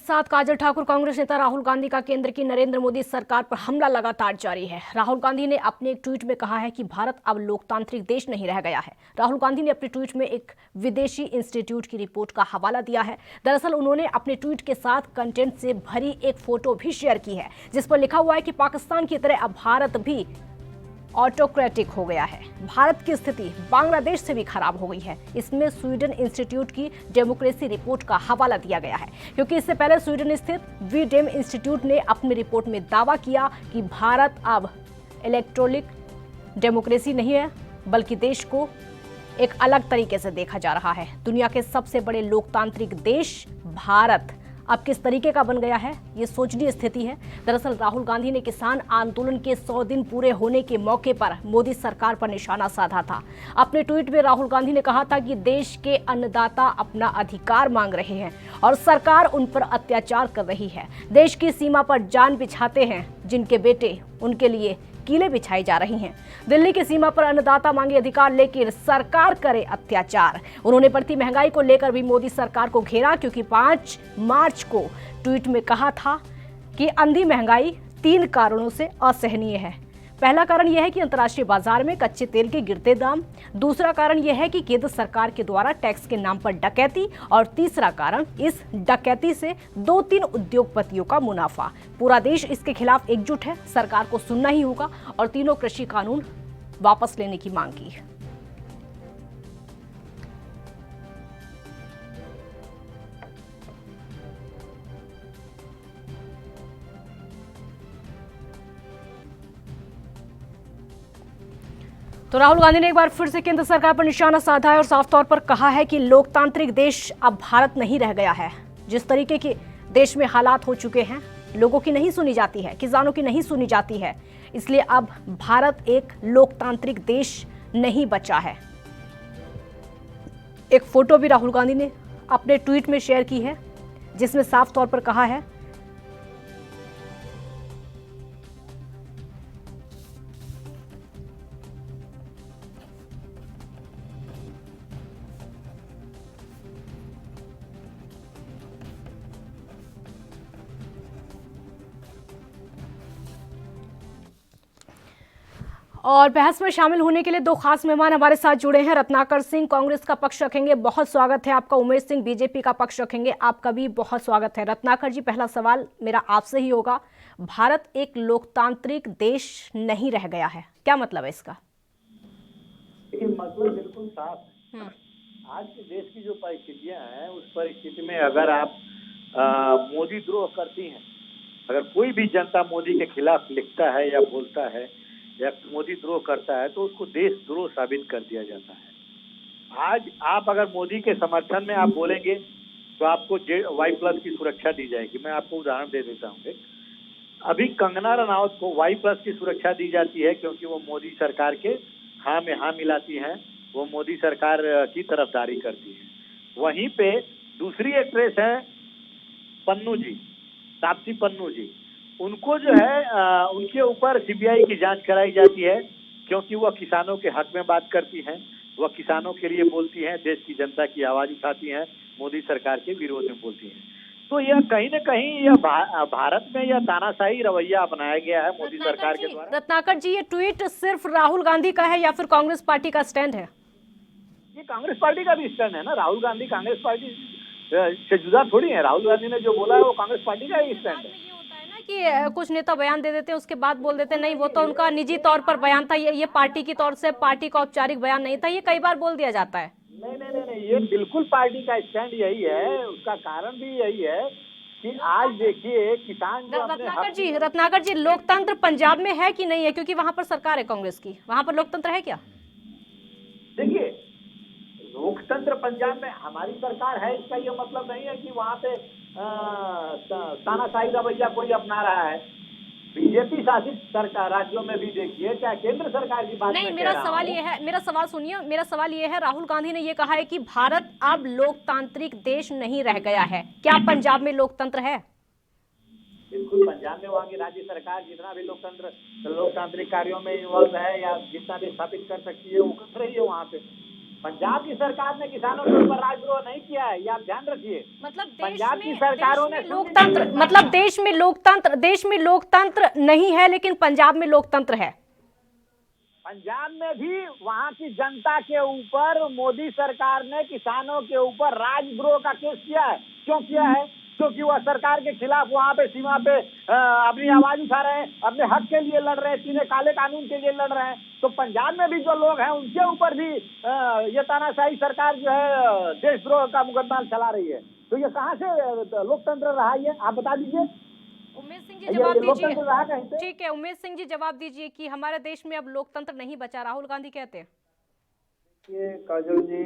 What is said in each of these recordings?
साथ काजल ठाकुर। कांग्रेस नेता राहुल गांधी का केंद्र की नरेंद्र मोदी सरकार पर हमला लगातार जारी है। राहुल गांधी ने अपने एक ट्वीट में कहा है कि भारत अब लोकतांत्रिक देश नहीं रह गया है। राहुल गांधी ने अपने ट्वीट में एक विदेशी इंस्टीट्यूट की रिपोर्ट का हवाला दिया है। दरअसल उन्होंने अपने ट्वीट के साथ कंटेंट से भरी एक फोटो भी शेयर की है, जिस पर लिखा हुआ है कि पाकिस्तान की तरह अब भारत भी ऑटोक्रेटिक हो गया है। भारत की स्थिति बांग्लादेश से भी खराब हो गई है। इसमें स्वीडन इंस्टीट्यूट की डेमोक्रेसी रिपोर्ट का हवाला दिया गया है, क्योंकि इससे पहले स्वीडन स्थित वीडेम इंस्टीट्यूट ने अपनी रिपोर्ट में दावा किया कि भारत अब इलेक्ट्रॉनिक डेमोक्रेसी नहीं है, बल्कि देश को एक अलग तरीके से देखा जा रहा है। दुनिया के सबसे बड़े लोकतांत्रिक देश भारत अब किस तरीके का बन गया है, ये सोचनीय स्थिति है। दरअसल राहुल गांधी ने किसान आंदोलन के 100 दिन पूरे होने के मौके पर मोदी सरकार पर निशाना साधा था। अपने ट्वीट में राहुल गांधी ने कहा था कि देश के अन्नदाता अपना अधिकार मांग रहे हैं और सरकार उन पर अत्याचार कर रही है। देश की सीमा पर जान बिछाते हैं जिनके बेटे, उनके लिए कीलें बिछाई जा रही हैं। दिल्ली की सीमा पर अन्नदाता मांगे अधिकार, लेकिन सरकार करे अत्याचार। उन्होंने बढ़ती महंगाई को लेकर भी मोदी सरकार को घेरा, क्योंकि 5 मार्च को ट्वीट में कहा था कि अंधी महंगाई 3 कारणों से असहनीय है। पहला कारण यह है कि अंतर्राष्ट्रीय बाजार में कच्चे तेल के गिरते दाम, दूसरा कारण यह है कि केंद्र सरकार के द्वारा टैक्स के नाम पर डकैती, और तीसरा कारण इस डकैती से 2-3 उद्योगपतियों का मुनाफा। पूरा देश इसके खिलाफ एकजुट है। सरकार को सुनना ही होगा और तीनों कृषि कानून वापस लेने की मांग की है। तो राहुल गांधी ने एक बार फिर से केंद्र सरकार पर निशाना साधा है और साफ तौर पर कहा है कि लोकतांत्रिक देश अब भारत नहीं रह गया है। जिस तरीके के देश में हालात हो चुके हैं, लोगों की नहीं सुनी जाती है, किसानों की नहीं सुनी जाती है, इसलिए अब भारत एक लोकतांत्रिक देश नहीं बचा है। एक फोटो भी राहुल गांधी ने अपने ट्वीट में शेयर की है, जिसमें साफ तौर पर कहा है और बहस में शामिल होने के लिए 2 खास मेहमान हमारे साथ जुड़े हैं। रत्नाकर सिंह कांग्रेस का पक्ष रखेंगे, बहुत स्वागत है आपका। उमेश सिंह बीजेपी का पक्ष रखेंगे, आपका भी बहुत स्वागत है। रत्नाकर जी, पहला सवाल मेरा आपसे ही होगा। भारत एक लोकतांत्रिक देश नहीं रह गया है, क्या मतलब है इसका? मतलब बिल्कुल साफ है। आज के देश की जो परिस्थितियां हैं, उस परिस्थिति में अगर आप मोदी द्रोह करती हैं, अगर कोई भी जनता मोदी के खिलाफ लिखता है या बोलता है या मोदी द्रोह करता है, तो उसको देशद्रोह साबित कर दिया जाता है। आज आप अगर मोदी के समर्थन में आप बोलेंगे तो आपको Y+ की सुरक्षा दी जाएगी। मैं आपको उदाहरण दे देता हूँ। अभी कंगना रनौत को Y+ की सुरक्षा दी जाती है, क्योंकि वो मोदी सरकार के हाँ में हाँ मिलाती हैं, वो मोदी सरकार की तरफदारी करती है। वहीं पे दूसरी एक्ट्रेस है पन्नू जी, तापसी पन्नू जी, उनको जो है उनके ऊपर CBI की जांच कराई जाती है, क्योंकि वह किसानों के हक में बात करती हैं, वह किसानों के लिए बोलती हैं, देश की जनता की आवाज उठाती हैं, मोदी सरकार के विरोध में बोलती हैं। तो यह कहीं न कहीं यह भारत में यह तानाशाही रवैया अपनाया गया है मोदी सरकार के द्वारा। रत्नाकर जी, ये ट्वीट सिर्फ राहुल गांधी का है या फिर कांग्रेस पार्टी का स्टैंड है? ये कांग्रेस पार्टी का भी स्टैंड है ना। राहुल गांधी कांग्रेस पार्टी से जुदा थोड़ी है। राहुल गांधी ने जो बोला है वो कांग्रेस पार्टी का ही स्टैंड है। कि कुछ नेता बयान दे देते हैं, उसके बाद बोल देते हैं नहीं वो तो उनका निजी तौर पर बयान था, ये पार्टी की तौर से, पार्टी का औपचारिक बयान नहीं था, ये कई बार बोल दिया जाता है। नहीं, ये बिल्कुल पार्टी का स्टैंड यही है। उसका कारण भी यही है कि आज देखिए किसान रत्नाकर जी, लोकतंत्र पंजाब में है कि नहीं है? क्योंकि वहां पर सरकार है कांग्रेस की, वहां पर लोकतंत्र है क्या? देखिए, लोकतंत्र पंजाब में हमारी सरकार है, इसका ये मतलब नहीं है कि वहां पे तानाशाही रवैया कोई अपना रहा है। बीजेपी शासित सरकार राज्यों में भी देखिए, क्या केंद्र सरकार की बात नहीं, मेरा सवाल ये है, मेरा सवाल सुनिए, मेरा सवाल ये है, राहुल गांधी ने ये कहा है कि भारत अब लोकतांत्रिक देश नहीं रह गया है, क्या पंजाब में लोकतंत्र है? बिल्कुल, पंजाब में वहाँ की राज्य सरकार जितना भी लोकतांत्रिक कार्यों में इन्वॉल्व है या जितना भी स्थापित कर सकती है वो कर रही है वहाँ पे। पंजाब की सरकार ने किसानों के ऊपर राजद्रोह नहीं किया है, ये आप ध्यान रखिए। मतलब पंजाब की सरकारों ने लोकतंत्र, मतलब देश में लोकतंत्र नहीं है, लेकिन पंजाब में लोकतंत्र है। पंजाब में भी वहां की जनता के ऊपर मोदी सरकार ने किसानों के ऊपर राजद्रोह का केस किया है। क्यों किया है? क्योंकि वह सरकार के खिलाफ वहां पे सीमा पे अपनी आवाज उठा रहे हैं, अपने हक के लिए लड़ रहे हैं, सीधे काले कानून के लिए लड़ रहे हैं। तो पंजाब में भी जो लोग हैं उनके ऊपर भी ये तानाशाही सरकार जो है देशद्रोह का मुकदमा चला रही है। तो ये कहाँ से लोकतंत्र रहा? ये आप बता दीजिए। उमेश सिंह जी जवाब दीजिए। रहा कहीं से? ठीक है, उमेश सिंह जी जवाब दीजिए कि हमारे देश में अब लोकतंत्र नहीं बचा, राहुल गांधी कहते हैं। ये काजल जी,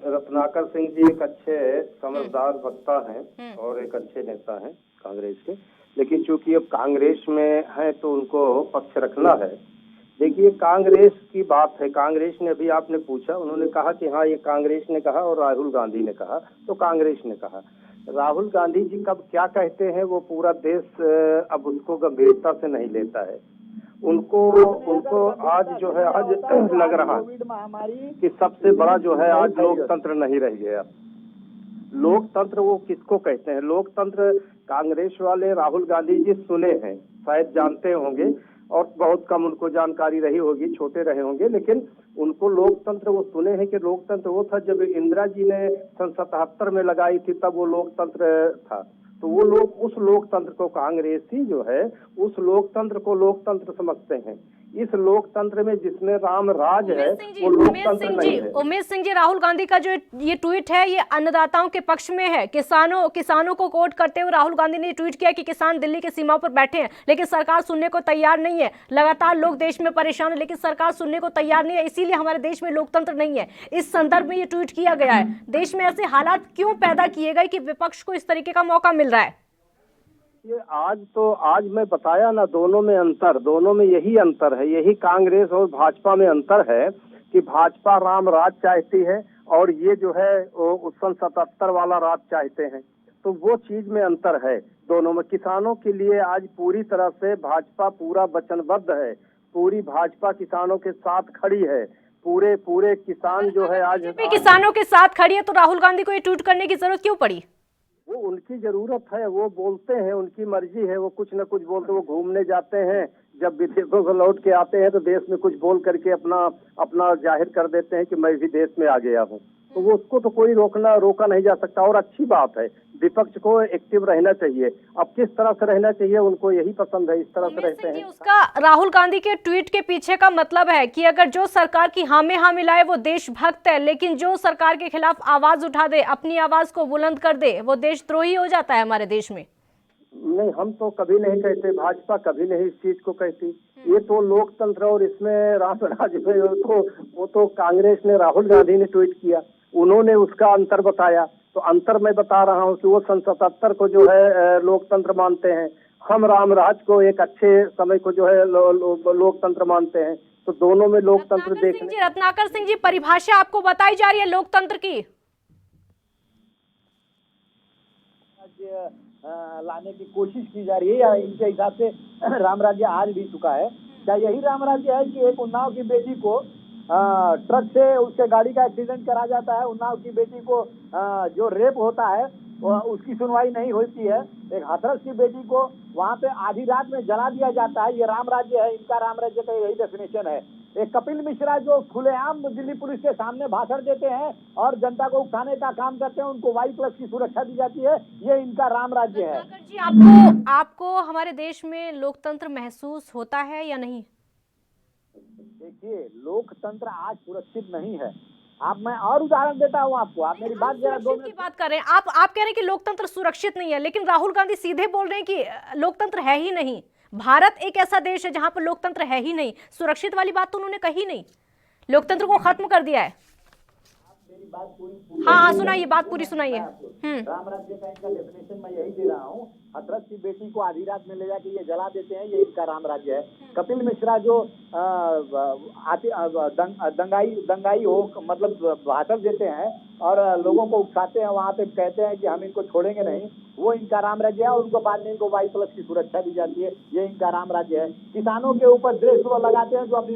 रत्नाकर सिंह जी एक अच्छे समझदार वक्ता हैं और एक अच्छे नेता हैं कांग्रेस के, लेकिन चूंकि अब कांग्रेस में हैं तो उनको पक्ष रखना है। देखिए, कांग्रेस की बात है, कांग्रेस ने अभी आपने पूछा, उन्होंने कहा कि हाँ ये कांग्रेस ने कहा और राहुल गांधी ने कहा, तो कांग्रेस ने कहा। राहुल गांधी जी कब क्या कहते हैं वो पूरा देश अब उसको गंभीरता से नहीं लेता है। उनको आज जो है आज लग रहा है कि सबसे बड़ा जो है आज लोकतंत्र नहीं रह गया। लोकतंत्र वो किसको कहते हैं? लोकतंत्र कांग्रेस वाले राहुल गांधी जी सुने हैं, शायद जानते होंगे और बहुत कम उनको जानकारी रही होगी, छोटे रहे होंगे, लेकिन उनको लोकतंत्र वो सुने हैं कि लोकतंत्र वो था जब इंदिरा जी ने सन 77 में लगाई थी, तब वो लोकतंत्र था। तो वो लोग उस लोकतंत्र को, कांग्रेसी जो है उस लोकतंत्र को लोकतंत्र समझते हैं। इस लोकतंत्र में जिसमें राम राज है वो लोकतंत्र नहीं है। उमेश सिंह जी, राहुल गांधी का जो ये ट्वीट है ये अन्नदाताओं के पक्ष में है। किसानों को कोट करते हुए राहुल गांधी ने ट्वीट किया कि किसान दिल्ली की सीमा पर बैठे हैं, लेकिन सरकार सुनने को तैयार नहीं है। लगातार लोग देश में परेशान है, लेकिन सरकार सुनने को तैयार नहीं है, इसीलिए हमारे देश में लोकतंत्र नहीं है। इस संदर्भ में ये ट्वीट किया गया है। देश में ऐसे हालात क्यों पैदा किए गए कि विपक्ष को इस तरीके का मौका मिल रहा है? ये आज मैं बताया ना, दोनों में यही अंतर है, यही कांग्रेस और भाजपा में अंतर है कि भाजपा राम राज चाहती है और ये जो है वो सन 77 वाला राज चाहते हैं। तो वो चीज में अंतर है दोनों में। किसानों के लिए आज पूरी तरह से भाजपा पूरा वचनबद्ध है, पूरी भाजपा किसानों के साथ खड़ी है। पूरे किसान जो है आज किसानों के साथ खड़ी है, तो राहुल गांधी को ये ट्वीट करने की जरूरत क्यों पड़ी? वो उनकी जरूरत है, वो बोलते हैं, उनकी मर्जी है, वो कुछ न कुछ बोलते, वो घूमने जाते हैं, जब विदेशों से लौट के आते हैं तो देश में कुछ बोल करके अपना जाहिर कर देते हैं कि मैं भी देश में आ गया हूँ। तो वो उसको तो कोई रोका नहीं जा सकता। और अच्छी बात है, विपक्ष को एक्टिव रहना चाहिए। अब किस तरह से रहना चाहिए उनको यही पसंद है, इस तरह से रहते हैं। उसका राहुल गांधी के ट्वीट के पीछे का मतलब है कि अगर जो सरकार की हाँ में हाँ मिलाए वो देशभक्त है, लेकिन जो सरकार के खिलाफ आवाज उठा दे, अपनी आवाज को बुलंद कर दे, वो देशद्रोही हो जाता है हमारे देश में। नहीं, हम तो कभी नहीं कहते, भाजपा कभी नहीं इस चीज को कहती। ये तो लोकतंत्र और इसमें राम राज में वो तो कांग्रेस ने, राहुल गांधी ने ट्वीट किया, उन्होंने उसका अंतर बताया। तो अंतर मैं बता रहा हूँ कि वो सन 77 को जो है लोकतंत्र मानते हैं, हम राम राज को एक अच्छे समय को जो है लोकतंत्र मानते हैं। तो दोनों में लोकतंत्र देखने। रत्नाकर सिंह जी, परिभाषा आपको बताई जा रही है लोकतंत्र की, लाने की कोशिश की जा रही है, या इनके हिसाब से राम राज्य आज भी चुका है? क्या यही राम राज्य है कि एक उन्नाव की बेटी को ट्रक से उसके गाड़ी का एक्सीडेंट करा जाता है, उन्नाव की बेटी को जो रेप होता है उसकी सुनवाई नहीं होती है, एक हाथरस की बेटी को वहां पे आधी रात में जला दिया जाता है, ये राम राज्य है? इनका राम राज्य का यही डेफिनेशन है। एक कपिल मिश्रा जो खुलेआम दिल्ली पुलिस के सामने भाषण देते हैं और जनता को उठाने का काम करते हैं, उनको Y+ की सुरक्षा दी जाती है, ये इनका राम राज्य है। जी, आपको हमारे देश में लोकतंत्र महसूस होता है या नहीं? देखिए, लोकतंत्र आज सुरक्षित नहीं है। मैं और उदाहरण देता हूँ आपको, आप मेरी बात जरा 2 मिनट की बात कर रहे हैं। आप कह रहे हैं कि लोकतंत्र सुरक्षित नहीं है, लेकिन राहुल गांधी सीधे बोल रहे हैं कि लोकतंत्र है ही नहीं। भारत एक ऐसा देश है जहां पर लोकतंत्र है ही नहीं। सुरक्षित वाली बात तो उन्होंने कही नहीं, लोकतंत्र को खत्म कर दिया है। हाँ, सुनाइए, बात पूरी सुनाइए। राम राज्य का इनका डेफिनेशन मैं यही दे रहा हूँ, हाथरस की बेटी को आधी रात में ले जाके ये जला देते हैं, ये इनका राम राज्य है। कपिल मिश्रा जो दंगाई हो, मतलब भाषण देते हैं और लोगों को उकसाते हैं, वहां पे कहते हैं कि हम इनको छोड़ेंगे नहीं, वो इनका राम राज्य है, और उनको बाद में इनको Y+ की सुरक्षा दी जाती है, ये इनका राम राज्य है। किसानों के ऊपर देशद्रोह लगाते हैं, जो अपनी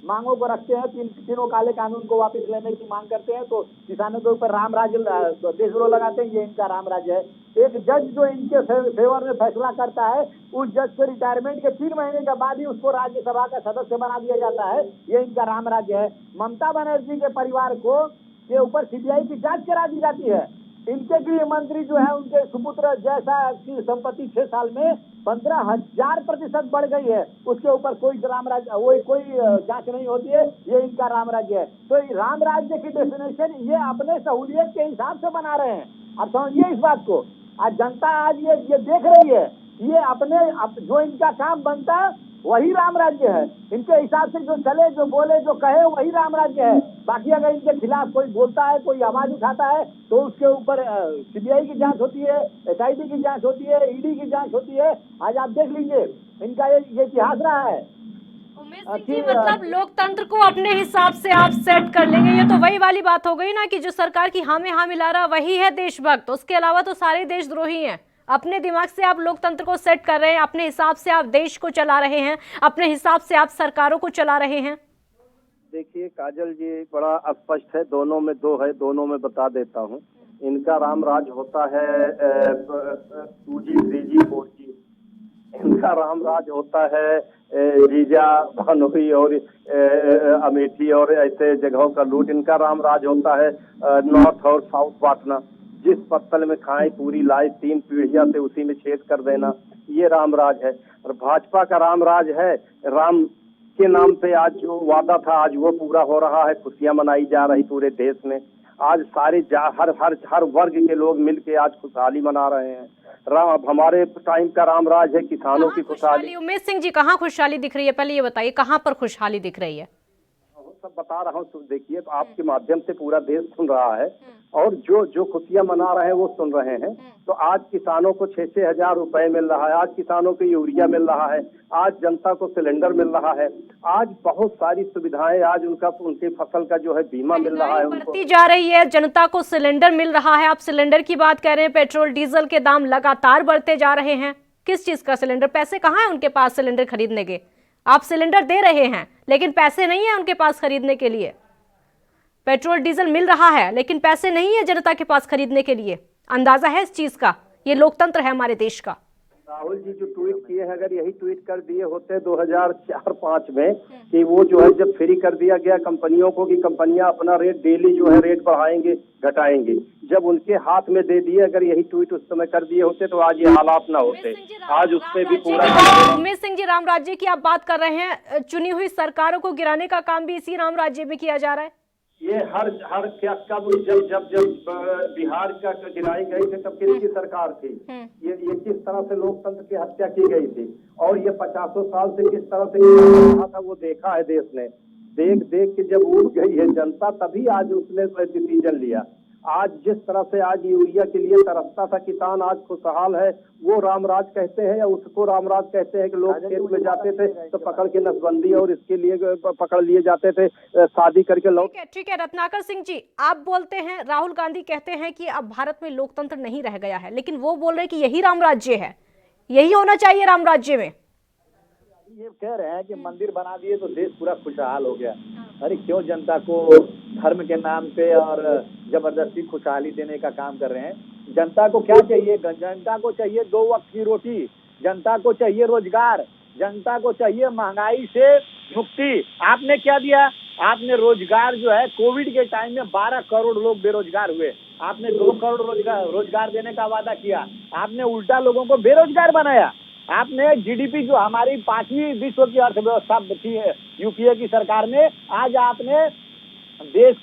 मांगों को रखते हैं, तीनों काले कानून को वापस लेने की मांग करते हैं, तो किसानों के ऊपर राम राज्य देशद्रोह लगाते हैं, ये इनका राम राज्य है। एक जज जो इनके फेवर में फैसला करता है, उस जज के रिटायरमेंट के 3 महीने के बाद ही उसको राज्यसभा का सदस्य बना दिया जाता है, ये इनका राम राज्य है। ममता बनर्जी के परिवार के ऊपर CBI की जांच करा दी जाती है। इनके गृह मंत्री जो है, उनके सुपुत्र जैसा की संपत्ति 6 साल में 15,000% बढ़ गई है, उसके ऊपर कोई जांच नहीं होती है, ये इनका राम राज्य है। तो राम राज्य की डेफिनेशन ये अपने सहूलियत के हिसाब से बना रहे हैं। अब समझिए इस बात को। आज जनता आज ये देख रही है, ये जो इनका काम बनता है वही राम राज्य है। इनके हिसाब से जो चले, जो बोले, जो कहे, वही राम राज्य है। बाकी अगर इनके खिलाफ कोई बोलता है, कोई आवाज उठाता है, तो उसके ऊपर CBI की जांच होती है, SIT की जांच होती है, ED की जांच होती है। आज आप देख लीजिए, इनका ये इतिहास रहा है। उमेश सिंह जी, मतलब लोकतंत्र को अपने हिसाब से आप सेट कर लेंगे, ये तो वही वाली बात हो गई ना कि जो सरकार की हाँ में हाँ मिला रहा वही है देशभक्त, उसके अलावा तो सारे देशद्रोही हैं। अपने दिमाग से आप लोकतंत्र को सेट कर रहे हैं, अपने हिसाब से आप देश को चला रहे हैं, अपने हिसाब से आप सरकारों को चला रहे हैं। देखिए काजल जी, बड़ा स्पष्ट है, दोनों में दो है, दोनों में बता देता हूँ। इनका राम राज होता है 2G 3G 4G, इनका राम राज होता है जीजा भानोई और अमेठी और ऐसे जगहों का लूट। इनका राम राज होता है नॉर्थ और साउथ बांटना, जिस पत्तल में खाएं पूरी लाए 3 पीढ़ियां से उसी में छेद कर देना, ये राम राज है। और भाजपा का राम राज है, राम के नाम पे आज जो वादा था आज वो पूरा हो रहा है, खुशियां मनाई जा रही पूरे देश में। आज सारे हर वर्ग के लोग मिलके आज खुशहाली मना रहे हैं। अब हमारे टाइम का राम राज है किसानों की खुशहाली। उमेश सिंह जी, कहाँ खुशहाली दिख रही है, पहले ये बताइए कहाँ पर खुशहाली दिख रही है? सब बता रहा हूँ, देखिए आपके माध्यम से पूरा देश सुन रहा है, और जो खुशियां मना रहे हैं वो सुन रहे हैं। तो आज किसानों को 6-6 हजार रुपए मिल रहा है, आज किसानों को यूरिया मिल रहा है, आज जनता को सिलेंडर मिल रहा है, आज बहुत सारी सुविधाएं, आज उनकी फसल का जो है बीमा मिल रहा है, बढ़ती जा रही है, जनता को सिलेंडर मिल रहा है। आप सिलेंडर की बात कर रहे हैं, पेट्रोल डीजल के दाम लगातार बढ़ते जा रहे हैं। किस चीज का सिलेंडर? पैसे कहाँ है उनके पास सिलेंडर खरीदने के? आप सिलेंडर दे रहे हैं लेकिन पैसे नहीं है उनके पास खरीदने के लिए। पेट्रोल डीजल मिल रहा है लेकिन पैसे नहीं है जनता के पास खरीदने के लिए। अंदाजा है इस चीज का? ये लोकतंत्र है हमारे देश का। राहुल जी जो ट्वीट किए हैं, अगर यही ट्वीट कर दिए होते 2004-5 में कि वो जो है जब फ्री कर दिया गया कंपनियों को कि कंपनियां अपना रेट डेली जो है रेट बढ़ाएंगे घटाएंगे, जब उनके हाथ में दे दिए, अगर यही ट्वीट उस समय कर दिए होते तो आज ये हालात ना होते। आज उससे भी पूरा। उमेश सिंह जी, राम राज्य की आप बात कर रहे हैं, चुनी हुई सरकारों को गिराने का काम भी इसी राम राज्य में किया जा रहा है। ये हर क्या कब जब बिहार का गिराई गई थी तब किसकी सरकार थी? ये किस तरह से लोकतंत्र की हत्या की गई थी, और ये 50 साल से किस तरह से रहा था वो देखा है देश ने। देख के जब उठ गई है जनता, तभी आज उसने डिसीजन लिया। आज जिस तरह से आज यूरिया के लिए तरसता था किसान, आज खुशहाल है। वो रामराज कहते हैं या उसको रामराज कहते हैं कि लोग खेत में जाते थे तो पकड़ के नसबंदी और इसके लिए पकड़ लिए जाते थे, शादी करके लौट। ठीक है रत्नाकर सिंह जी, आप बोलते हैं, राहुल गांधी कहते हैं कि अब भारत में लोकतंत्र नहीं रह गया है, लेकिन वो बोल रहे हैं कि यही राम राज्य है, यही होना चाहिए राम राज्य में। ये कह रहे हैं कि मंदिर बना दिए तो देश पूरा खुशहाल हो गया। अरे क्यों जनता को धर्म के नाम पे और जबरदस्ती खुशहाली देने का काम कर रहे हैं? जनता को क्या चाहिए? जनता को चाहिए 2 वक्त की रोटी, जनता को चाहिए रोजगार, जनता को चाहिए महंगाई से मुक्ति। आपने क्या दिया? आपने रोजगार जो है, कोविड के टाइम में 12 करोड़ लोग बेरोजगार हुए, आपने 2 करोड़ रोजगार देने का वादा किया, आपने उल्टा लोगों को बेरोजगार बनाया। आपने GDP जो हमारी 5वीं विश्व की अर्थव्यवस्था थी यूपीए की सरकार में, आज आपने देश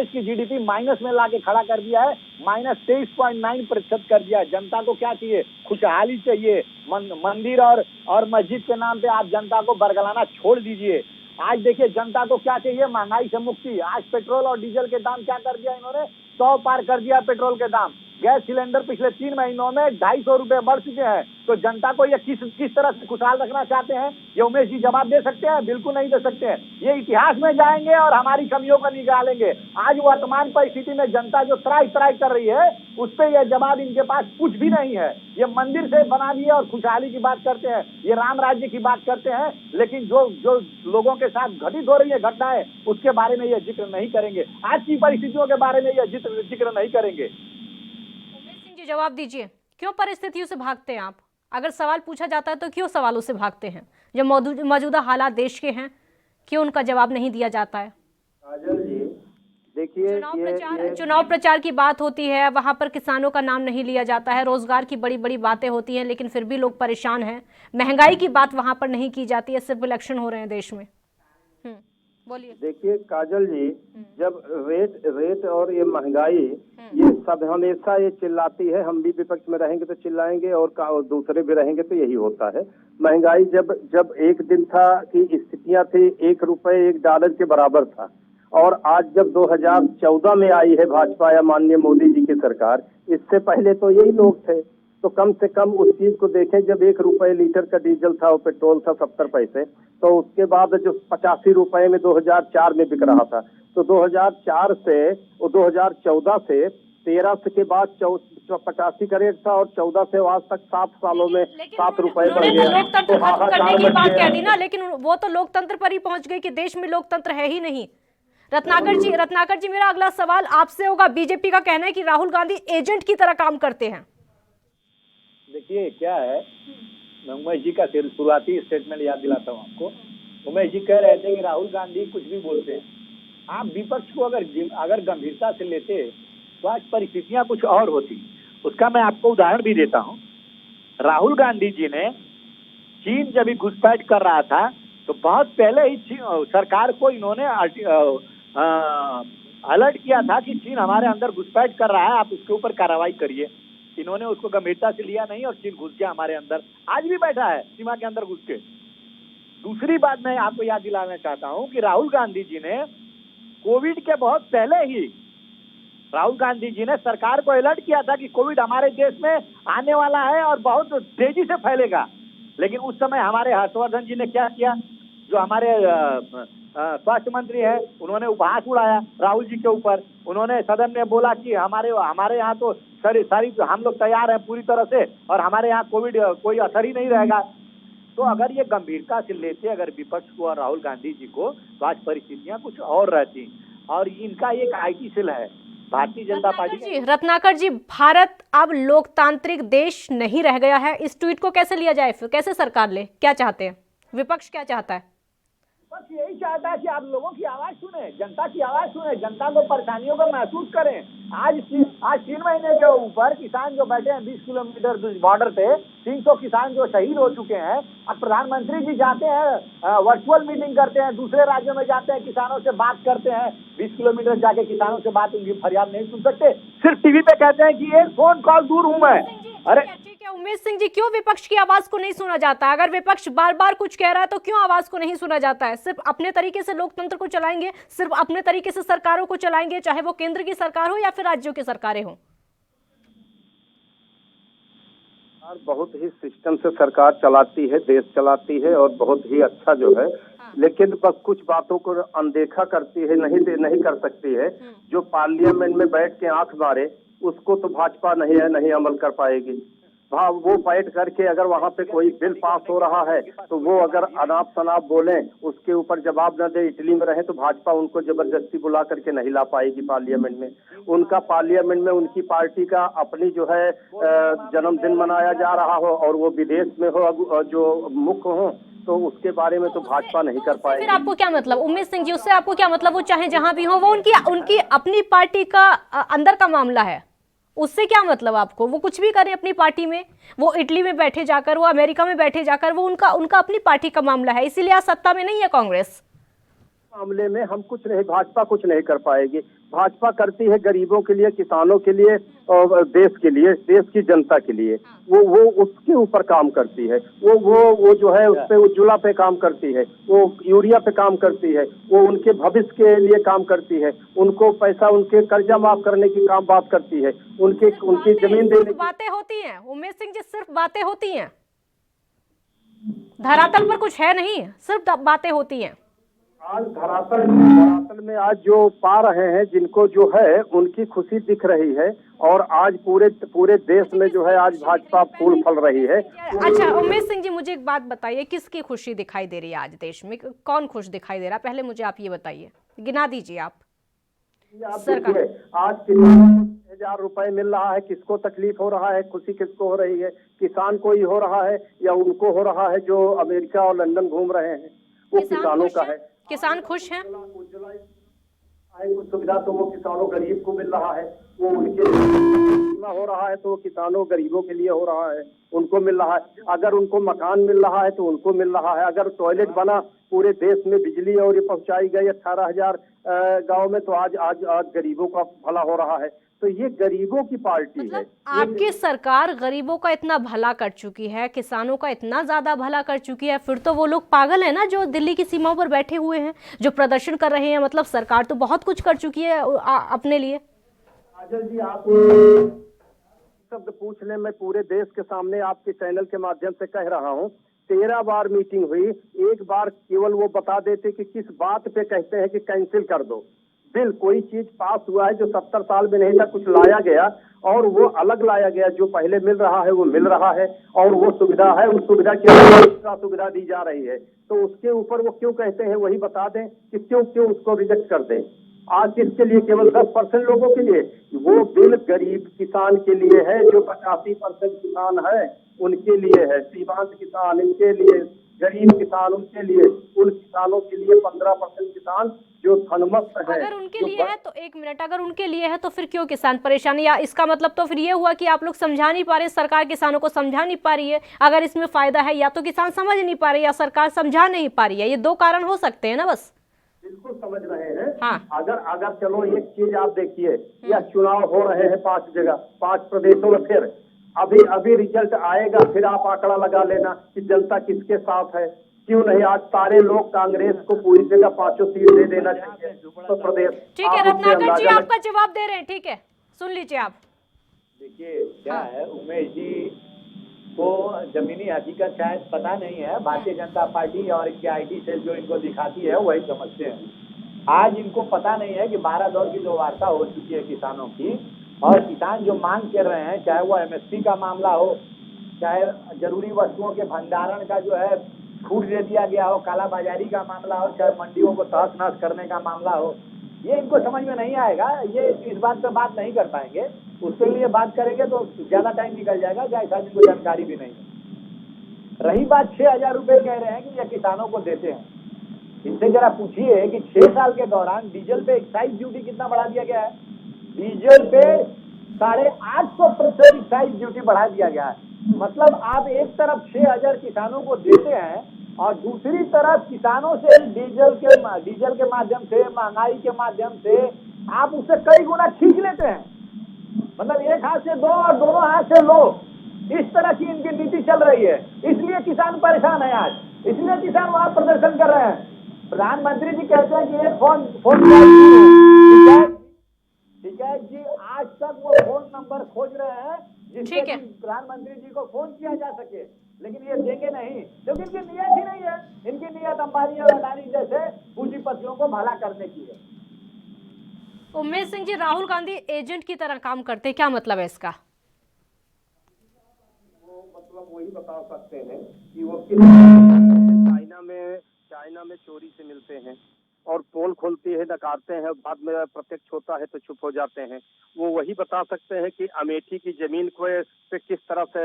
की GDP माइनस में लाके खड़ा कर दिया है, -23.9% कर दिया। जनता को क्या चाहिए? खुशहाली चाहिए। मंदिर और मस्जिद के नाम पे आप जनता को बरगलाना छोड़ दीजिए। आज देखिए जनता को क्या चाहिए? महंगाई से मुक्ति। आज पेट्रोल और डीजल के दाम क्या कर दिया इन्होंने? 100 पार कर दिया पेट्रोल के दाम। गैस सिलेंडर पिछले 3 महीनों में 250 रुपए बढ़ चुके हैं। तो जनता को ये किस तरह से खुशहाल रखना चाहते हैं, ये उमेश जी जवाब दे सकते हैं? बिल्कुल नहीं दे सकते हैं। ये इतिहास में जाएंगे और हमारी कमियों को निकालेंगे। आज वर्तमान परिस्थिति में जनता जो त्राई त्राई कर रही है, उस पर यह जवाब इनके पास कुछ भी नहीं है। ये मंदिर से बना दिए और खुशहाली की बात करते हैं, ये राम राज्य की बात करते हैं, लेकिन जो लोगों के साथ घटित हो रही है घटनाएं, उसके बारे में ये जिक्र नहीं करेंगे। आज की परिस्थितियों के बारे में ये जिक्र नहीं करेंगे। जवाब दीजिए, क्यों परिस्थितियों से भागते हैं आप? अगर सवाल पूछा जाता है तो क्यों सवालों से भागते हैं? जब मौजूदा हालात देश के हैं, क्यों उनका जवाब नहीं दिया जाता है? काजल जी देखिए, चुनाव प्रचार की बात होती है, वहां पर किसानों का नाम नहीं लिया जाता है, रोजगार की बड़ी बड़ी बातें होती हैं, लेकिन फिर भी लोग परेशान हैं। महंगाई की बात वहां पर नहीं की जाती है, सिर्फ इलेक्शन हो रहे हैं देश में। बोलिए। देखिए काजल जी, जब रेट और ये महंगाई, ये सब हमेशा ये चिल्लाती है। हम भी विपक्ष में रहेंगे तो चिल्लाएंगे और दूसरे भी रहेंगे तो यही होता है। महंगाई जब एक दिन था कि स्थितियां थी, 1 रुपए 1 डॉलर के बराबर था, और आज जब 2014 में आई है भाजपा या माननीय मोदी जी की सरकार, इससे पहले तो यही लोग थे। तो कम से कम उस चीज को देखें, जब 1 रुपए लीटर का डीजल था और पेट्रोल था 70 पैसे, तो उसके बाद जो 85 रुपए में 2004 में बिक रहा था, तो 2004 से और 2014 से 13 के बाद 85 का रेट था, और 14 से आज तक 7 सालों में 7 रुपए बढ़ गया। लोकतंत्र खत्म करने की बात कह दी ना, लेकिन वो तो लोकतंत्र पर ही पहुंच गई कि देश में लोकतंत्र है ही नहीं। रत्नाकर जी, मेरा अगला सवाल आपसे होगा। बीजेपी का कहना है कि राहुल गांधी एजेंट की तरह काम करते हैं। देखिए क्या है, मैं उमेश जी का शुरुआती स्टेटमेंट याद दिलाता हूँ आपको। उमेश जी कह रहे थे कि राहुल गांधी कुछ भी बोलते हैं। आप विपक्ष को अगर गंभीरता से लेते तो आज परिस्थितियां कुछ और होती। उसका मैं आपको उदाहरण भी देता हूँ। राहुल गांधी जी ने चीन जब घुसपैठ कर रहा था, तो बहुत पहले ही सरकार को इन्होंने अलर्ट किया था कि चीन हमारे अंदर घुसपैठ कर रहा है, आप उसके ऊपर कार्रवाई करिए। इन्होंने उसको गंभीरता से लिया नहीं और चीन घुस गया हमारे अंदर, आज भी बैठा है सीमा के अंदर घुस के। दूसरी बात मैं आपको याद दिलाना चाहता हूं कि राहुल गांधी जी ने कोविड के बहुत पहले ही राहुल गांधी जी ने सरकार को अलर्ट किया था कि कोविड हमारे देश में आने वाला है और बहुत तेजी से फैलेगा। लेकिन उस समय हमारे हर्षवर्धन जी ने क्या किया, जो हमारे स्वास्थ्य मंत्री है, उन्होंने उपहास उड़ाया राहुल जी के ऊपर। उन्होंने सदन में बोला कि हमारे यहाँ तो सारी हम लोग तैयार हैं पूरी तरह से, और हमारे यहाँ कोविड कोई असर ही नहीं रहेगा। तो अगर ये गंभीरता से लेते अगर विपक्ष को और राहुल गांधी जी को, तो आज परिस्थितियां कुछ और रहती। और इनका एक IT सेल है भारतीय जनता पार्टी। रत्नाकर जी, भारत अब लोकतांत्रिक देश नहीं रह गया है, इस ट्वीट को कैसे लिया जाए? फिर कैसे सरकार ले? क्या चाहते हैं विपक्ष, क्या चाहता है? बस यही चाहता है कि आप लोगों की आवाज सुने, जनता की आवाज सुने, जनता को परेशानियों को महसूस करें। आज 3 महीने के ऊपर किसान जो बैठे हैं 20 किलोमीटर बॉर्डर पे, 300 किसान जो शहीद हो चुके हैं। अब प्रधानमंत्री जी जाते हैं, वर्चुअल मीटिंग करते हैं, दूसरे राज्यों में जाते हैं, किसानों से बात करते हैं। 20 किलोमीटर जाके किसानों से बात, उनकी फरियाद नहीं सुन सकते, सिर्फ टीवी पे कहते हैं कि एक फोन कॉल दूर हूं मैं। अरे ठीक है उमेश सिंह जी, क्यों विपक्ष की आवाज को नहीं सुना जाता? अगर विपक्ष बार बार कुछ कह रहा है तो क्यों आवाज को नहीं सुना जाता है? सिर्फ अपने तरीके से लोकतंत्र को चलाएंगे, सिर्फ अपने तरीके से सरकारों को चलाएंगे, चाहे वो केंद्र की सरकार हो या फिर राज्यों की सरकारें हो। बहुत ही सिस्टम से सरकार चलाती है, देश चलाती है, और बहुत ही अच्छा जो है। लेकिन बस कुछ बातों को अनदेखा करती है, नहीं कर सकती है। जो पार्लियामेंट में बैठ के आंख मारे, उसको तो भाजपा नहीं अमल कर पाएगी। वो बैठ करके अगर वहाँ पे कोई बिल पास हो रहा है तो वो अगर अनाप शनाप बोले, उसके ऊपर जवाब न दे, इटली में रहे, तो भाजपा उनको जबरदस्ती बुला करके नहीं ला पाएगी पार्लियामेंट में। उनका पार्लियामेंट में उनकी पार्टी का अपनी जो है जन्मदिन मनाया जा रहा हो और वो विदेश में हो, जो मुख्य हो, तो उसके बारे में तो भाजपा नहीं कर पाएगी। फिर आपको क्या मतलब उमेश सिंह जी, उससे आपको क्या मतलब? वो चाहे जहां भी हो, वो उनकी अपनी पार्टी का अंदर का मामला है, उससे क्या मतलब आपको? वो कुछ भी करें अपनी पार्टी में, वो इटली में बैठे जाकर, वो अमेरिका में बैठे जाकर, वो उनका अपनी पार्टी का मामला है। इसीलिए आज सत्ता में नहीं है कांग्रेस। मामले में हम कुछ नहीं, भाजपा कुछ नहीं कर पाएगी। भाजपा करती है गरीबों के लिए, किसानों के लिए और देश के लिए, देश की जनता के लिए। वो उसके ऊपर काम करती है। वो जो है उस पे उज्ज्वला पे काम करती है, वो यूरिया पे काम करती है, वो उनके भविष्य के लिए काम करती है, उनको पैसा, उनके कर्जा माफ करने की बात करती है, उनकी जमीन देने की बातें होती हैं। उमेश सिंह जी, सिर्फ बातें होती हैं, धरातल पर कुछ है नहीं, सिर्फ बातें होती हैं। आज धरातल में आज जो पा रहे हैं, जिनको जो है उनकी खुशी दिख रही है, और आज पूरे देश में जो है आज भाजपा फूल फल रही है। अच्छा उमेश सिंह जी, मुझे एक बात बताइए, किसकी खुशी दिखाई दे रही है आज देश में? कौन खुश दिखाई दे रहा है? पहले मुझे आप ये बताइए, गिना दीजिए आप। सरकार आज किसानों को 1000 रुपए मिल रहा है, किसको तकलीफ हो रहा है, खुशी किसको हो रही है? किसान को ही हो रहा है या उनको हो रहा है जो अमेरिका और लंदन घूम रहे हैं? वो किसानों का है। किसान खुश हैं? कुछ सुविधा तो वो किसानों गरीब को मिल रहा है, वो उनके बीमा हो रहा है तो वो किसानों गरीबों के लिए हो रहा है, उनको मिल रहा है। अगर उनको मकान मिल रहा है तो उनको मिल रहा है। अगर टॉयलेट बना पूरे देश में, बिजली और ये पहुंचाई गई 18,000 गाँव में, तो आज गरीबों का भला हो रहा है। तो ये गरीबों की पार्टी है। आपकी सरकार गरीबों का इतना भला कर चुकी है, किसानों का इतना ज्यादा भला कर चुकी है, फिर तो वो लोग पागल है ना जो दिल्ली की सीमाओं पर बैठे हुए हैं, जो प्रदर्शन कर रहे हैं। मतलब सरकार तो बहुत कुछ कर चुकी है अपने लिए। काजल जी, आप शब्द पूछ ले, मैं पूरे देश के सामने आपके चैनल के माध्यम से कह रहा हूँ, 13 बार मीटिंग हुई, एक बार केवल वो बता देते कि किस बात पे कहते हैं कि कैंसिल कर दो बिल। कोई चीज पास हुआ है जो 70 साल में नहीं था, कुछ लाया गया और वो अलग लाया गया, जो पहले मिल रहा है वो मिल रहा है, और वो सुविधा है, उस सुविधा की दूसरा सुविधा दी जा रही है। तो उसके ऊपर वो क्यों कहते हैं वही बता दें कि क्यों उसको रिजेक्ट कर दें। आज किसके लिए? केवल 10% लोगों के लिए। वो बिल गरीब किसान के लिए है, जो 85% किसान है उनके लिए है, सीमांत किसान इनके लिए, गरीब किसान उनके लिए, उन किसानों के लिए 15% किसान जो धनमस्त है। अगर उनके लिए है तो एक मिनट, अगर उनके लिए है तो फिर क्यों किसान परेशान? या इसका मतलब तो फिर ये हुआ कि आप लोग समझा नहीं पा रहे, सरकार किसानों को समझा नहीं पा रही है। अगर इसमें फायदा है, या तो किसान समझ नहीं पा रहे या सरकार समझा नहीं पा रही है। ये दो कारण हो सकते हैं ना बस। बिल्कुल समझ रहे हैं। हाँ। अगर चलो एक चीज आप देखिए, या चुनाव हो रहे हैं 5 जगह, 5 प्रदेशों में, फिर अभी रिजल्ट आएगा, फिर आप आंकड़ा लगा लेना कि जनता किसके साथ है। क्यों नहीं आज सारे लोग कांग्रेस को पूरी जगह 5 सीट दे देना चाहिए तो प्रदेश। ठीक है रत्नाकर जी, आपका जवाब दे रहे हैं, ठीक है, सुन लीजिए आप। देखिए क्या है, उमेश जी को जमीनी हकीकत शायद पता नहीं है। भारतीय जनता पार्टी और इनके IT सेल जो इनको दिखाती है वही समझते हैं। आज इनको पता नहीं है कि 12 दौर की जो वार्ता हो चुकी है किसानों की, और किसान जो मांग कर रहे हैं, चाहे वो MSP का मामला हो, चाहे जरूरी वस्तुओं के भंडारण का जो है छूट दे दिया गया हो, कालाबाजारी का मामला हो, चाहे मंडियों को तहस नहस करने का मामला हो, ये इनको समझ में नहीं आएगा। ये इस बात पर बात नहीं कर पाएंगे। उसके लिए बात करेंगे तो ज्यादा टाइम निकल जाएगा, जैसा इनको जानकारी भी नहीं है। रही बात 6,000 रुपए कह रहे हैं कि ये किसानों को देते हैं, इनसे जरा पूछिए कि 6 साल के दौरान डीजल पे एक्साइज ड्यूटी कितना बढ़ा दिया गया है? डीजल पे 850% एक्साइज ड्यूटी बढ़ा दिया गया है। मतलब आप एक तरफ 6,000 किसानों को देते हैं और दूसरी तरफ किसानों से डीजल के माध्यम से, महंगाई के माध्यम से आप उससे कई गुना खींच लेते हैं। मतलब एक हाथ से दो और दोनों हाथ से लो, इस तरह की इनकी नीति चल रही है। इसलिए किसान परेशान है आज, इसलिए किसान वहां प्रदर्शन कर रहे हैं। प्रधानमंत्री जी कहते हैं कि एक फोन शिकायत जी, आज तक वो फोन नंबर खोज रहे हैं जिससे प्रधानमंत्री जी को फोन किया जा सके, लेकिन ये देंगे नहीं, क्योंकि इनकी नीयत ही नहीं है। इनकी नीयत अंबानी और अडानी जैसे पूंजीपतियों को भला करने की है। उमेश सिंह जी, राहुल गांधी एजेंट की तरह काम करते हैं, क्या मतलब है इसका? वो मतलब वही बता सकते हैं कि वो चाइना में चोरी से मिलते हैं और पोल खोलती है, नकारते हैं, बाद में प्रत्यक्ष होता है तो चुप हो जाते हैं। वो वही बता सकते हैं कि अमेठी की जमीन को पे किस तरह से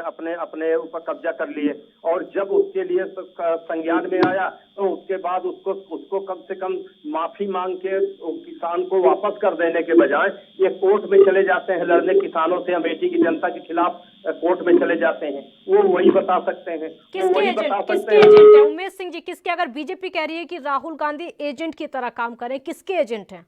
अपने ऊपर कब्जा कर लिए, और जब उसके लिए संज्ञान में आया तो उसके बाद उसको कम से कम माफी मांग के किसान को वापस कर देने के बजाय ये कोर्ट में चले जाते हैं लड़ने, किसानों से, अमेठी की जनता के खिलाफ कोर्ट में चले जाते हैं। वो वही बता सकते हैं। किसके एजेंट है उमेश सिंह जी? किसके? अगर बीजेपी कह रही है कि राहुल गांधी एजेंट की तरह काम करें, किसके एजेंट हैं?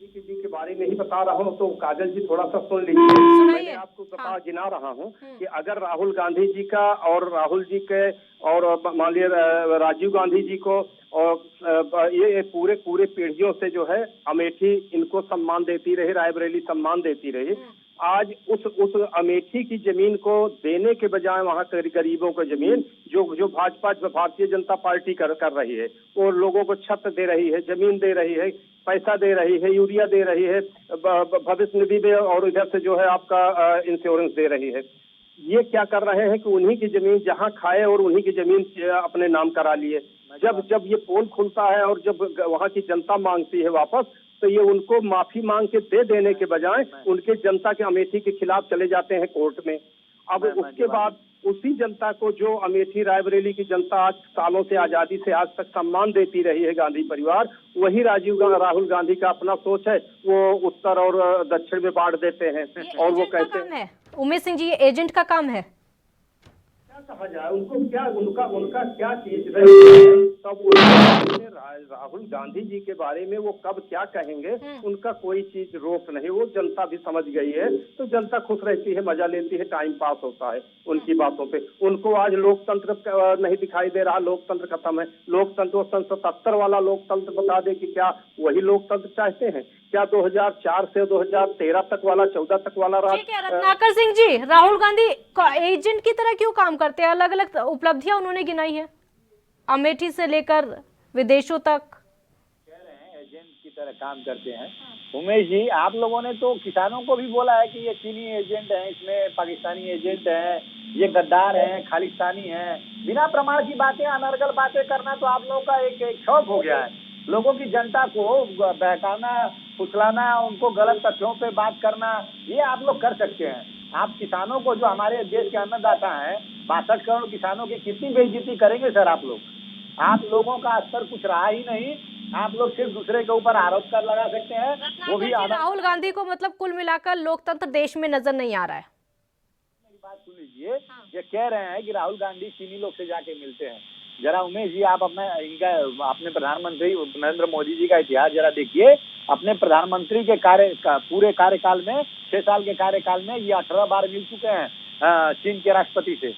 अमेठी जी के बारे में ही बता रहा हूँ, तो काजल जी थोड़ा सा सुन लीजिए। मैंने आपको गिना रहा हूँ कि अगर राहुल गांधी जी का और राहुल जी के और मान लिया राजीव गांधी जी को और ये पूरे पूरे पीढ़ियों से जो है अमेठी इनको सम्मान देती रही, रायबरेली सम्मान देती रही। आज उस अमेठी की जमीन को देने के बजाय वहां गरीबों को जमीन जो भाजपा भारतीय जनता पार्टी कर रही है, वो लोगों को छत दे रही है, जमीन दे रही है, पैसा दे रही है, यूरिया दे रही है, भविष्य निधि में, और इधर से जो है आपका इंश्योरेंस दे रही है। ये क्या कर रहे हैं कि उन्हीं की जमीन जहां खाए और उन्हीं की जमीन अपने नाम करा लिए। जब ये पोल खुलता है और जब वहां की जनता मांगती है वापस, तो ये उनको माफी मांग के दे देने के बजाय उनके जनता के अमेठी के खिलाफ चले जाते हैं कोर्ट में। अब उसके बाद उसी जनता को, जो अमेठी रायबरेली की जनता आज सालों से, आजादी से आज तक सम्मान देती रही है, गांधी परिवार, वही राहुल गांधी का अपना सोच है, वो उत्तर और दक्षिण में बांट देते हैं। और वो कहते हैं, उमेश सिंह जी, ये एजेंट का काम है। क्या कहा जाए उनको, क्या उनका क्या चीज रही, तब राहुल गांधी जी के बारे में वो कब क्या कहेंगे, उनका कोई चीज रोक नहीं। वो जनता भी समझ गई है, तो जनता खुश रहती है, मजा लेती है, टाइम पास होता है उनकी बातों पे। उनको आज लोकतंत्र नहीं दिखाई दे रहा, लोकतंत्र खत्म है। लोकतंत्र 77 वाला लोकतंत्र बता दे कि क्या वही लोकतंत्र चाहते हैं? क्या 2004 से 2013 तक वाला, 14 तक वाला ठीक है रत्नाकर सिंह जी, राहुल गांधी एजेंट की तरह क्यों काम करते हैं? अलग अलग उपलब्धियां उन्होंने गिनाई है, अमेठी से लेकर विदेशों तक। कह रहे हैं एजेंट की तरह काम करते हैं। उमेश जी, आप लोगों ने तो किसानों को भी बोला है कि ये चीनी एजेंट है, इसमें पाकिस्तानी एजेंट है, ये गद्दार है, खालिस्तानी है। बिना प्रमाण की बातें, अनर्गल बातें करना तो आप लोगों का एक शौक हो गया है। लोगों की जनता को बहकाना, फुसलाना, उनको गलत तथ्यों पे बात करना, ये आप लोग कर सकते हैं। आप किसानों को, जो हमारे देश के अन्नदाता हैं, 62 करोड़ किसानों की कितनी बेइज्जती करेंगे सर आप लोग? आप लोगों का स्तर कुछ रहा ही नहीं। आप लोग सिर्फ दूसरे के ऊपर आरोप कर लगा सकते हैं, वो भी। राहुल गांधी को मतलब कुल मिलाकर लोकतंत्र देश में नजर नहीं आ रहा है। मेरी बात सुन लीजिए, ये कह रहे हैं कि राहुल गांधी चीनी लोग से जाके मिलते हैं। जरा उमेश जी, आप अपने प्रधानमंत्री नरेंद्र मोदी जी का इतिहास जरा देखिए। अपने प्रधानमंत्री के पूरे कार्यकाल में, 6 साल के कार्यकाल में, ये 18 बार मिल चुके हैं चीन के राष्ट्रपति से।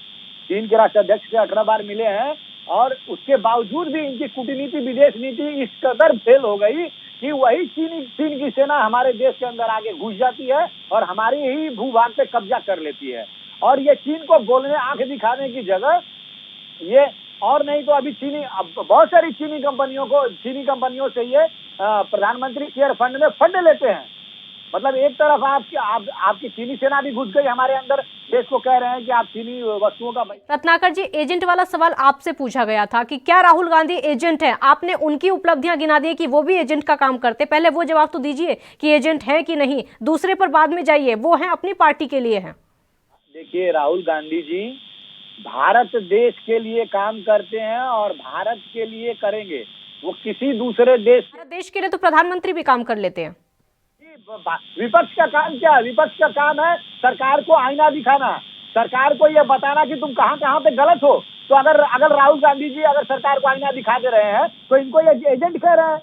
चीन के राष्ट्राध्यक्ष से 18 बार मिले हैं, और उसके बावजूद भी इनकी कूटनीति, विदेश नीति इस कदर फेल हो गई कि वही चीन की सेना हमारे देश के अंदर आगे घुस जाती है और हमारी ही भूभाग पे कब्जा कर लेती है। और ये चीन को बोलने, आंख दिखाने की जगह ये, और नहीं तो अभी बहुत सारी चीनी कंपनियों से ये प्रधानमंत्री केयर फंड में फंड लेते हैं। मतलब एक तरफ आपकी चीनी सेना भी घुस गई हमारे अंदर, देश को कह रहे हैं कि आप चीनी वस्तुओं का। रत्नाकर जी, एजेंट वाला सवाल आपसे पूछा गया था कि क्या राहुल गांधी एजेंट हैं? आपने उनकी उपलब्धियां गिना दी कि वो भी एजेंट का काम करते। पहले वो जवाब तो दीजिए कि एजेंट है कि नहीं, दूसरे पर बाद में जाइए। वो हैं, अपनी पार्टी के लिए हैं। देखिए, राहुल गांधी जी भारत देश के लिए काम करते हैं और भारत के लिए करेंगे। वो किसी दूसरे देश के लिए तो प्रधानमंत्री भी काम कर लेते हैं। विपक्ष का काम क्या है? विपक्ष का काम है सरकार को आईना दिखाना, सरकार को ये बताना कि तुम कहाँ पे गलत हो। तो अगर राहुल गांधी जी अगर सरकार को आईना दिखा दे रहे हैं, तो इनको ये एजेंट कह रहे हैं।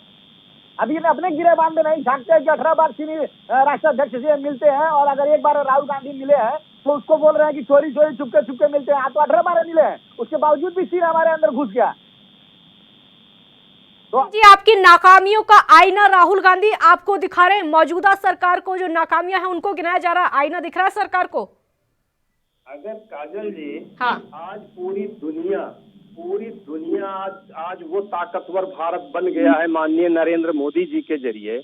अभी इन्हें अपने गिरेबान में नहीं झांकते हैं कि 18 बार चीनी राष्ट्राध्यक्ष से मिलते हैं, और अगर एक बार राहुल गांधी मिले हैं तो उसको बोल रहे हैं कि चोरी चुपके मिलते हैं। तो 18 बार मिले हैं, उसके बावजूद भी चीन हमारे अंदर घुस गया। तो जी, आपकी नाकामियों का आईना राहुल गांधी आपको दिखा रहे हैं। मौजूदा सरकार को जो नाकामियां हैं उनको गिनाया जा रहा है, आईना दिख रहा है सरकार को। अगर काजल जी, हाँ, आज पूरी दुनिया आज वो ताकतवर भारत बन गया है माननीय नरेंद्र मोदी जी के जरिए।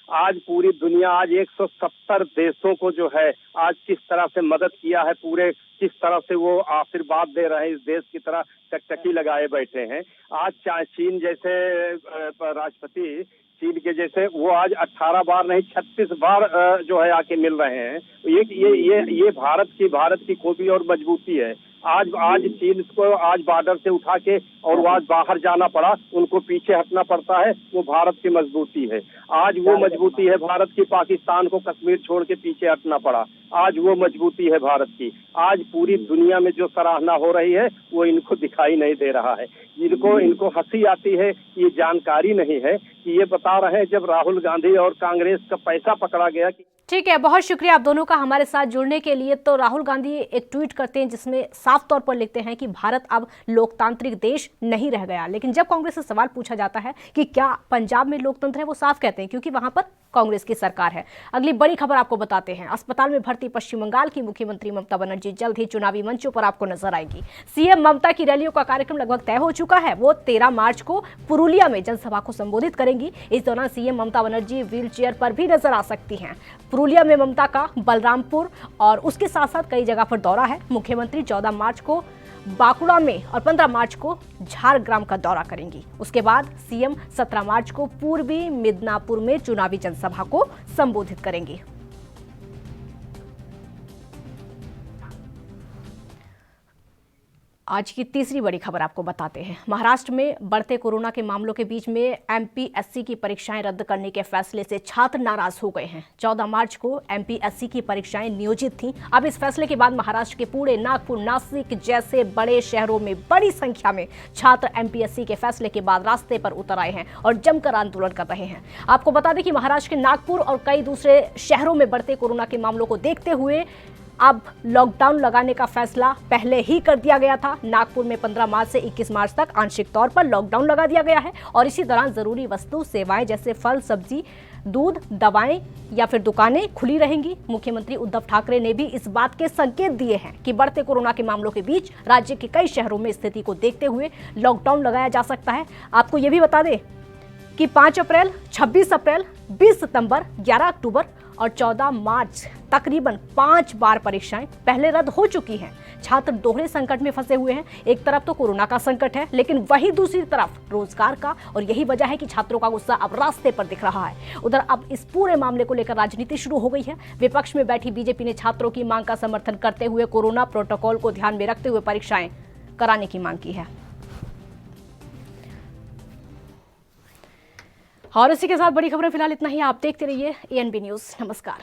आज पूरी दुनिया, आज 170 देशों को जो है आज किस तरह से मदद किया है, पूरे किस तरह से वो आशीर्वाद दे रहे हैं, इस देश की तरह टकटकी लगाए बैठे हैं। आज चीन जैसे राष्ट्रपति, चीन के जैसे, वो आज 18 बार नहीं 36 बार जो है आके मिल रहे हैं। ये भारत की खूबी और मजबूती है। आज चीन को आज बॉर्डर से उठा के और वो आज बाहर जाना पड़ा, उनको पीछे हटना पड़ता है, वो भारत की मजबूती है। आज वो मजबूती है भारत की, पाकिस्तान को कश्मीर छोड़ के पीछे हटना पड़ा, आज वो मजबूती है भारत की। आज पूरी दुनिया में जो सराहना हो रही है वो इनको दिखाई नहीं दे रहा है। इनको हंसी आती है, ये जानकारी नहीं है कि ये बता रहे हैं जब राहुल गांधी और कांग्रेस का पैसा पकड़ा गया कि ठीक है, बहुत शुक्रिया आप दोनों का हमारे साथ जुड़ने के लिए। तो राहुल गांधी एक ट्वीट करते हैं जिसमें साफ तौर पर लिखते हैं कि भारत अब लोकतांत्रिक देश नहीं रह गया। लेकिन जब कांग्रेस से सवाल पूछा जाता है कि क्या पंजाब में लोकतंत्र है, वो साफ कहते हैं क्योंकि वहां पर कांग्रेस की सरकार है। अगली बड़ी खबर आपको बताते हैं, अस्पताल में भर्ती पश्चिम बंगाल की मुख्यमंत्री ममता बनर्जी जल्द ही चुनावी मंचों पर आपको नजर आएगी। सीएम ममता की रैलियों का कार्यक्रम लगभग तय हो चुका है। वो 13 मार्च को पुरुलिया में जनसभा को संबोधित करेंगी। इस दौरान CM Mamata Banerjee wheel chair पर भी नजर आ सकती हैं। पुरुलिया में ममता का बलरामपुर और उसके साथ साथ कई जगह पर दौरा है। मुख्यमंत्री 14 मार्च को बांकुड़ा में और 15 मार्च को झारग्राम का दौरा करेंगी। उसके बाद सीएम 17 मार्च को पूर्वी मिदनापुर में चुनावी जनसभा को संबोधित करेंगी। आज की तीसरी बड़ी खबर आपको बताते हैं। महाराष्ट्र में बढ़ते कोरोना के मामलों के बीच में एमपीएससी की परीक्षाएं रद्द करने के फैसले से छात्र नाराज हो गए हैं। 14 मार्च को एमपीएससी की परीक्षाएं नियोजित थीं। अब इस फैसले के बाद महाराष्ट्र के पुणे, नागपुर, नासिक जैसे बड़े शहरों में बड़ी संख्या में छात्र एमपीएससी के फैसले के बाद रास्ते पर उतर आए हैं और जमकर आंदोलन कर रहे हैं। आपको बता दें कि महाराष्ट्र के नागपुर और कई दूसरे शहरों में बढ़ते कोरोना के मामलों को देखते हुए अब लॉकडाउन लगाने का फैसला पहले ही कर दिया गया था। नागपुर में 15 मार्च से 21 मार्च तक आंशिक तौर पर लॉकडाउन लगा दिया गया है और इसी दौरान जरूरी वस्तु सेवाएं जैसे फल, सब्जी, दूध, दवाएं या फिर दुकानें खुली रहेंगी। मुख्यमंत्री उद्धव ठाकरे ने भी इस बात के संकेत दिए हैं कि बढ़ते कोरोना के मामलों के बीच राज्य के कई शहरों में स्थिति को देखते हुए लॉकडाउन लगाया जा सकता है। आपको यह भी बता दें कि 5 अप्रैल, 26 अप्रैल, 20 सितंबर, 11 अक्टूबर और 14 मार्च तकरीबन 5 बार परीक्षाएं पहले रद्द हो चुकी हैं। छात्र दोहरे संकट में फंसे हुए हैं। एक तरफ तो कोरोना का संकट है, लेकिन वहीं दूसरी तरफ रोजगार का, और यही वजह है कि छात्रों का गुस्सा अब रास्ते पर दिख रहा है। उधर अब इस पूरे मामले को लेकर राजनीति शुरू हो गई है। विपक्ष में बैठी बीजेपी ने छात्रों की मांग का समर्थन करते हुए कोरोना प्रोटोकॉल को ध्यान में रखते हुए परीक्षाएं कराने की मांग की है। और इसी के साथ बड़ी खबरें फिलहाल इतना ही। आप देखते रहिए एएनबी न्यूज़। नमस्कार।